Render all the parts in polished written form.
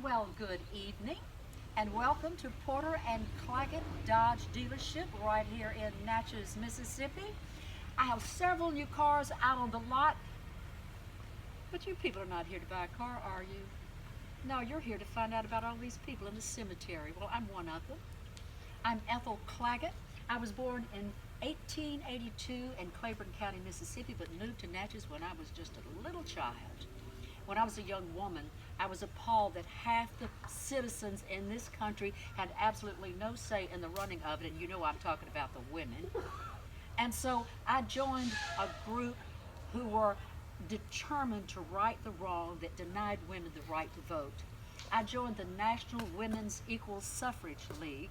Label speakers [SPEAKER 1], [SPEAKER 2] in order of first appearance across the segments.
[SPEAKER 1] Well, good evening, and welcome to Porter and Claggett Dodge dealership right here in Natchez, Mississippi. I have several new cars out on the lot, but you people are not here to buy a car, are you? No, you're here to find out about all these people in the cemetery. Well, I'm one of them. I'm Ethel Claggett. I was born in 1882 in Claiborne County, Mississippi, but moved to Natchez when I was just a little child. When I was a young woman, I was appalled that half the citizens in this country had absolutely no say in the running of it, and you know I'm talking about the women. And so I joined a group who were determined to right the wrong that denied women the right to vote. I joined the National Women's Equal Suffrage League,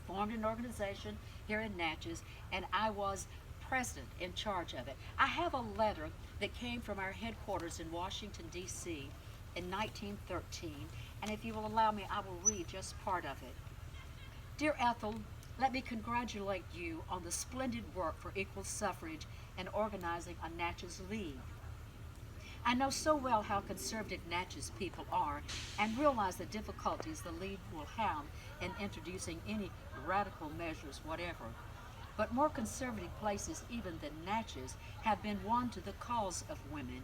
[SPEAKER 1] formed an organization here in Natchez, and I was president in charge of it. I have a letter that came from our headquarters in Washington, D.C. in 1913, and if you will allow me, I will read just part of it. Dear Ethel, let me congratulate you on the splendid work for equal suffrage and organizing a Natchez League. I know so well how conservative Natchez people are and realize the difficulties the League will have in introducing any radical measures whatever. But more conservative places even than Natchez have been won to the cause of women,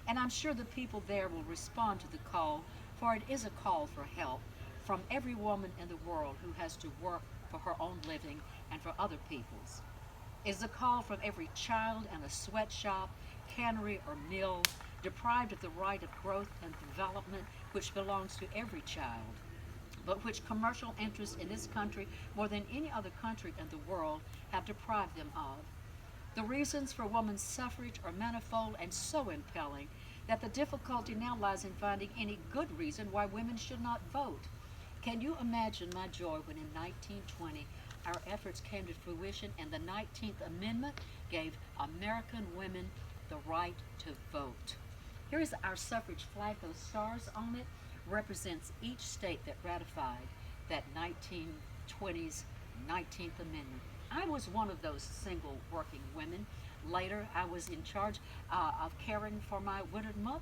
[SPEAKER 1] and I'm sure the people there will respond to the call, for it is a call for help from every woman in the world who has to work for her own living and for other people's. It is a call from every child in a sweatshop, cannery, or mill, deprived of the right of growth and development which belongs to every child, but which commercial interests in this country, more than any other country in the world, have deprived them of. The reasons for women's suffrage are manifold and so impelling that the difficulty now lies in finding any good reason why women should not vote. Can you imagine my joy when in 1920 our efforts came to fruition and the 19th Amendment gave American women the right to vote? Here is our suffrage flag. Those stars on it represents each state that ratified that 1920s 19th Amendment. I was one of those single working women. Later, I was in charge of caring for my widowed mother.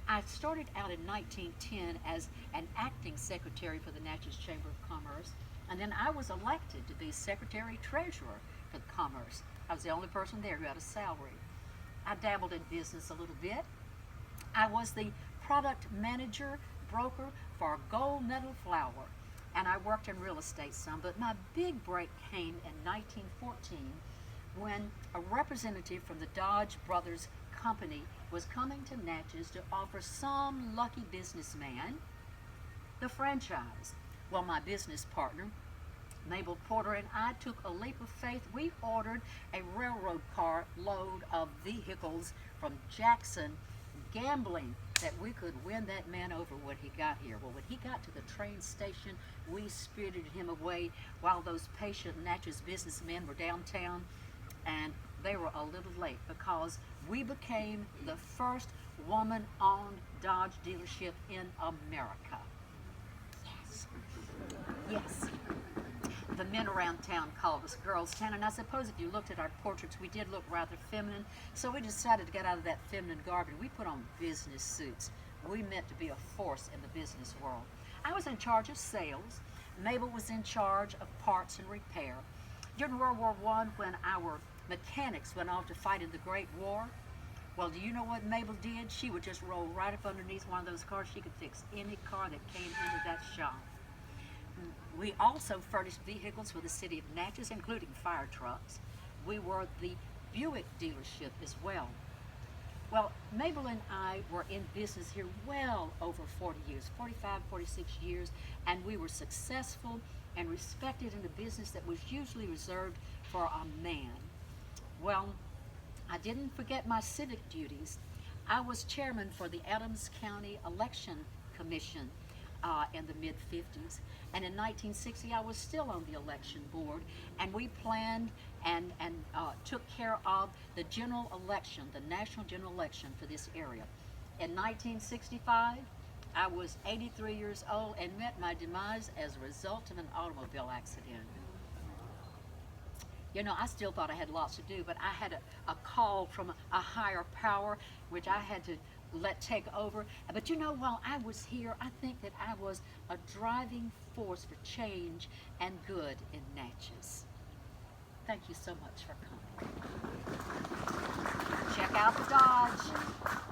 [SPEAKER 1] I started out in 1910 as an acting secretary for the Natchez Chamber of Commerce, and then I was elected to be secretary treasurer for commerce. I was the only person there who had a salary. I dabbled in business a little bit. I was the product manager, broker for gold medal flour, and I worked in real estate some, but my big break came in 1914 when a representative from the Dodge Brothers Company was coming to Natchez to offer some lucky businessman the franchise. Well, my business partner, Mabel Porter, and I took a leap of faith. We ordered a railroad car load of vehicles from Jackson, gambling that we could win that man over when he got here. Well, when he got to the train station, we spirited him away while those patient Natchez businessmen were downtown, and they were a little late because we became the first woman-owned Dodge dealership in America. Yes. Yes. The men around town called us Girls Town, and I suppose if you looked at our portraits, we did look rather feminine, so we decided to get out of that feminine garb and we put on business suits. We meant to be a force in the business world. I was in charge of sales. Mabel was in charge of parts and repair. During World War I, when our mechanics went off to fight in the Great War, well, do you know what Mabel did? She would just roll right up underneath one of those cars. She could fix any car that came into that shop. We also furnished vehicles for the city of Natchez, including fire trucks. We were the Buick dealership as well. Well, Mabel and I were in business here well over 40 years, 45, 46 years, and we were successful and respected in a business that was usually reserved for a man. Well, I didn't forget my civic duties. I was chairman for the Adams County Election Commission in the mid-50s. And in 1960, I was still on the election board, and we planned and took care of the general election, the national general election for this area. In 1965, I was 83 years old and met my demise as a result of an automobile accident. You know, I still thought I had lots to do, but I had a call from a higher power, which I had to let take over. But you know, while I was here, I think that I was a driving force for change and good in Natchez. Thank you so much for coming. Check out the Dodge.